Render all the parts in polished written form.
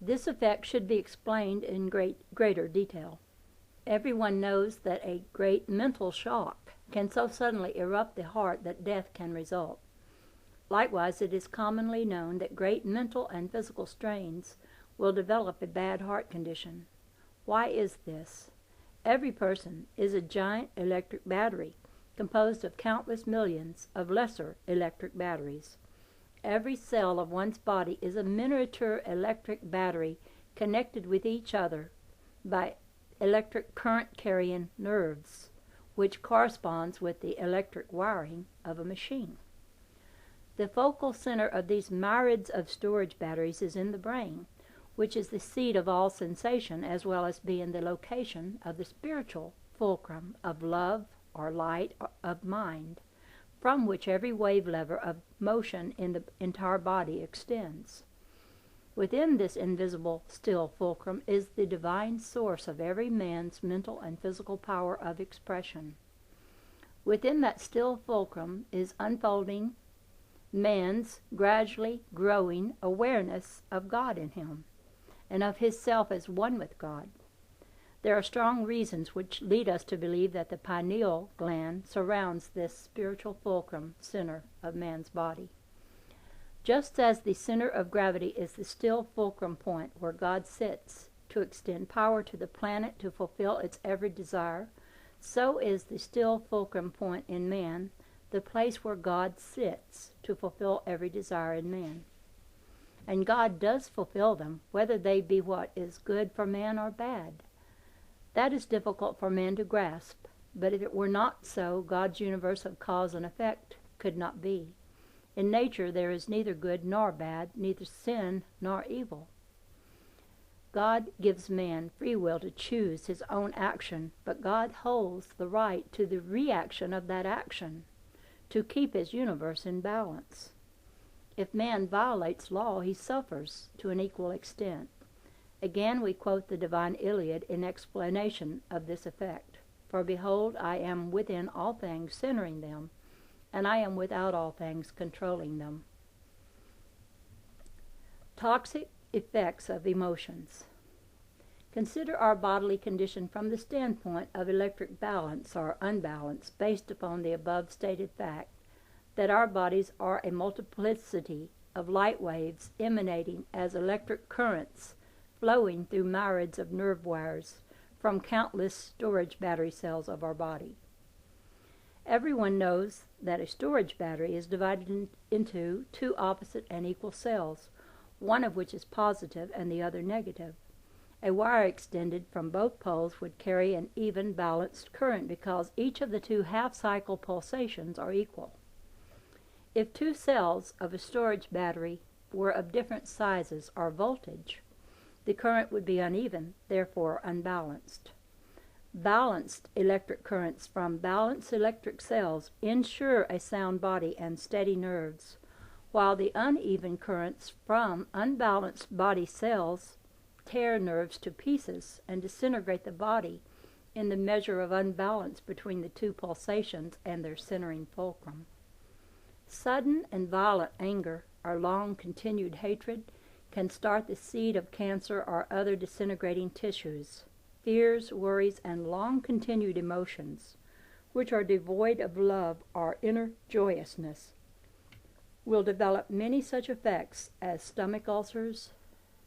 This effect should be explained in greater detail. Everyone knows that a great mental shock can so suddenly erupt the heart that death can result. Likewise, it is commonly known that great mental and physical strains will develop a bad heart condition. Why is this? Every person is a giant electric battery composed of countless millions of lesser electric batteries. Every cell of one's body is a miniature electric battery connected with each other by electric current-carrying nerves, which corresponds with the electric wiring of a machine. The focal center of these myriads of storage batteries is in the brain, which is the seat of all sensation, as well as being the location of the spiritual fulcrum of love or light of mind, from which every wave lever of motion in the entire body extends. Within this invisible, still fulcrum is the divine source of every man's mental and physical power of expression. Within that still fulcrum is unfolding man's gradually growing awareness of God in him, and of his self as one with God. There are strong reasons which lead us to believe that the pineal gland surrounds this spiritual fulcrum center of man's body. Just as the center of gravity is the still fulcrum point where God sits to extend power to the planet to fulfill its every desire, so is the still fulcrum point in man the place where God sits to fulfill every desire in man. And God does fulfill them, whether they be what is good for man or bad. That is difficult for man to grasp, but if it were not so, God's universe of cause and effect could not be. In nature there is neither good nor bad, neither sin nor evil. God gives man free will to choose his own action, but God holds the right to the reaction of that action, to keep his universe in balance. If man violates law, he suffers to an equal extent. Again we quote the Divine Illiad in explanation of this effect. For behold, I am within all things centering them, and I am without all things controlling them. Toxic effects of emotions. Consider our bodily condition from the standpoint of electric balance or unbalance, based upon the above stated fact that our bodies are a multiplicity of light waves emanating as electric currents flowing through myriads of nerve wires from countless storage battery cells of our body. Everyone knows that a storage battery is divided into two opposite and equal cells, one of which is positive and the other negative. A wire extended from both poles would carry an even balanced current because each of the two half-cycle pulsations are equal. If two cells of a storage battery were of different sizes or voltage, the current would be uneven, therefore unbalanced. Balanced electric currents from balanced electric cells ensure a sound body and steady nerves, while the uneven currents from unbalanced body cells tear nerves to pieces and disintegrate the body in the measure of unbalance between the two pulsations and their centering fulcrum. Sudden and violent anger or long-continued hatred can start the seed of cancer or other disintegrating tissues. Fears, worries, and long-continued emotions, which are devoid of love or inner joyousness, will develop many such effects as stomach ulcers,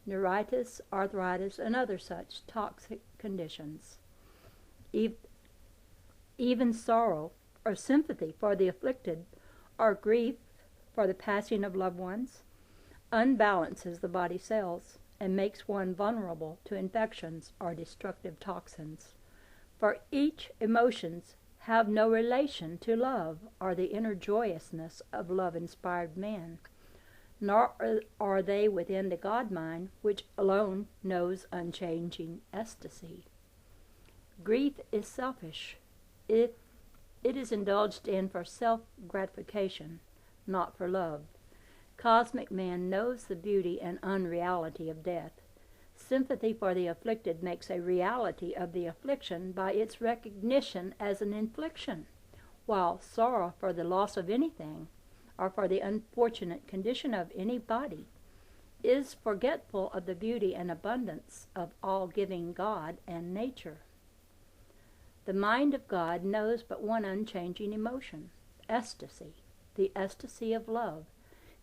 neuritis, arthritis, and other such toxic conditions. Even sorrow or sympathy for the afflicted or grief for the passing of loved ones unbalances the body cells and makes one vulnerable to infections or destructive toxins. For each emotions have no relation to love or the inner joyousness of love-inspired man, nor are they within the God mind, which alone knows unchanging ecstasy. Grief is selfish. It is indulged in for self-gratification, not for love. Cosmic man knows the beauty and unreality of death. Sympathy for the afflicted makes a reality of the affliction by its recognition as an infliction, while sorrow for the loss of anything or for the unfortunate condition of any body is forgetful of the beauty and abundance of all-giving God and nature. The mind of God knows but one unchanging emotion, ecstasy, the ecstasy of love,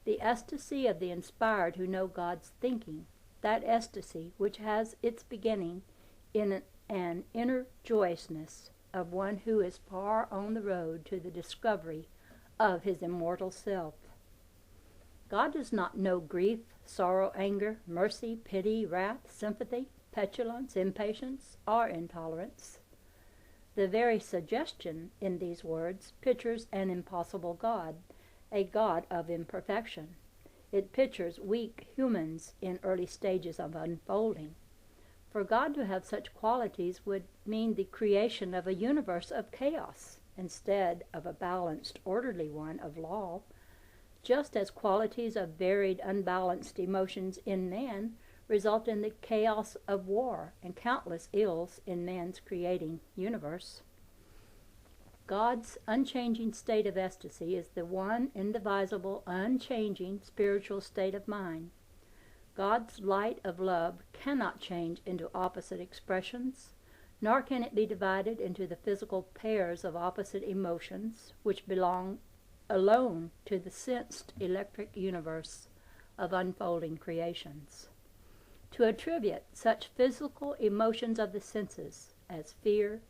the ecstasy of the inspired who know God's thinking, that ecstasy which has its beginning in an inner joyousness of one who is far on the road to the discovery of his immortal self. God does not know grief, sorrow, anger, mercy, pity, wrath, sympathy, petulance, impatience, or intolerance. The very suggestion in these words pictures an impossible God, a God of imperfection. It pictures weak humans in early stages of unfolding. For God to have such qualities would mean the creation of a universe of chaos instead of a balanced, orderly one of law, just as qualities of varied, unbalanced emotions in man result in the chaos of war and countless ills in man's creating universe. God's unchanging state of ecstasy is the one indivisible, unchanging spiritual state of mind. God's light of love cannot change into opposite expressions, nor can it be divided into the physical pairs of opposite emotions which belong alone to the sensed electric universe of unfolding creations. To attribute such physical emotions of the senses as fear,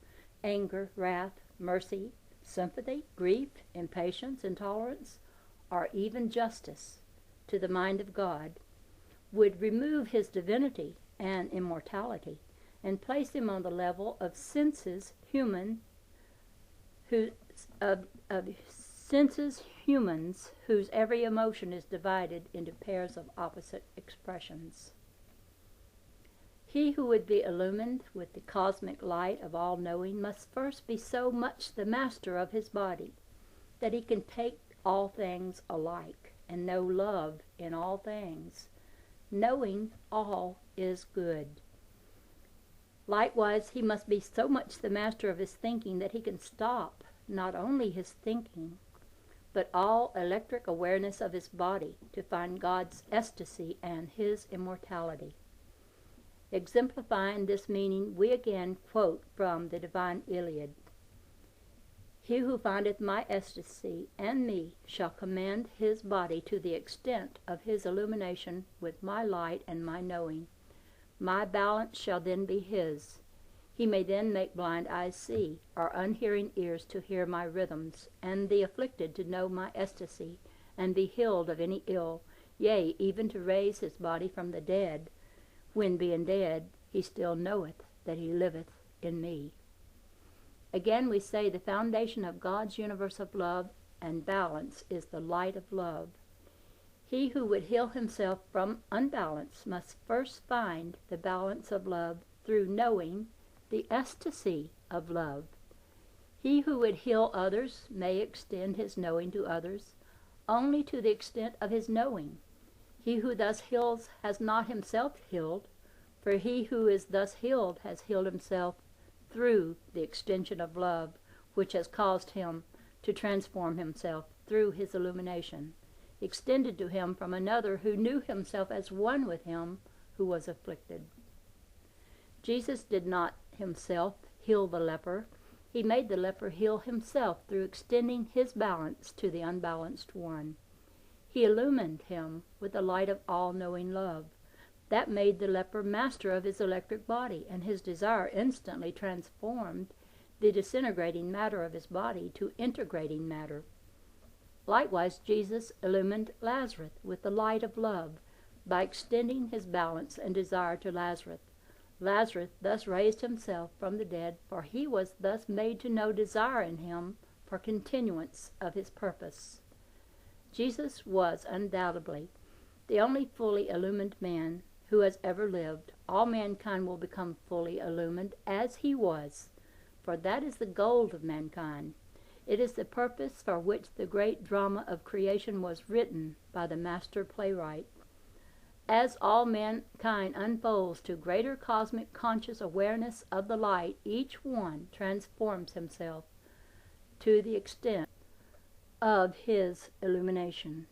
anger, wrath, mercy, sympathy, grief, impatience, intolerance, or even justice to the mind of God would remove his divinity and immortality and place him on the level of senses humans whose every emotion is divided into pairs of opposite expressions. He who would be illumined with the cosmic light of all-knowing must first be so much the master of his body that he can take all things alike and know love in all things, knowing all is good. Likewise, he must be so much the master of his thinking that he can stop not only his thinking, but all electric awareness of his body to find God's ecstasy and his immortality. Exemplifying this meaning, we again quote from the Divine Illiad. He who findeth my ecstasy and me shall command his body to the extent of his illumination with my light and my knowing. My balance shall then be his. He may then make blind eyes see, or unhearing ears to hear my rhythms, and the afflicted to know my ecstasy, and be healed of any ill, yea, even to raise his body from the dead, when being dead he still knoweth that he liveth in me. Again we say the foundation of God's universe of love and balance is the light of love. He who would heal himself from unbalance must first find the balance of love through knowing the ecstasy of love. He who would heal others may extend his knowing to others only to the extent of his knowing. He who thus heals has not himself healed, for he who is thus healed has healed himself through the extension of love, which has caused him to transform himself through his illumination, extended to him from another who knew himself as one with him who was afflicted. Jesus did not himself heal the leper. He made the leper heal himself through extending his balance to the unbalanced one. He illumined him with the light of all-knowing love. That made the leper master of his electric body, and his desire instantly transformed the disintegrating matter of his body to integrating matter. Likewise, Jesus illumined Lazarus with the light of love by extending his balance and desire to Lazarus. Lazarus thus raised himself from the dead, for he was thus made to know desire in him for continuance of his purpose. Jesus was undoubtedly the only fully illumined man who has ever lived. All mankind will become fully illumined as he was, for that is the goal of mankind. It is the purpose for which the great drama of creation was written by the master playwright. As all mankind unfolds to greater cosmic conscious awareness of the light, each one transforms himself to the extent of his illumination.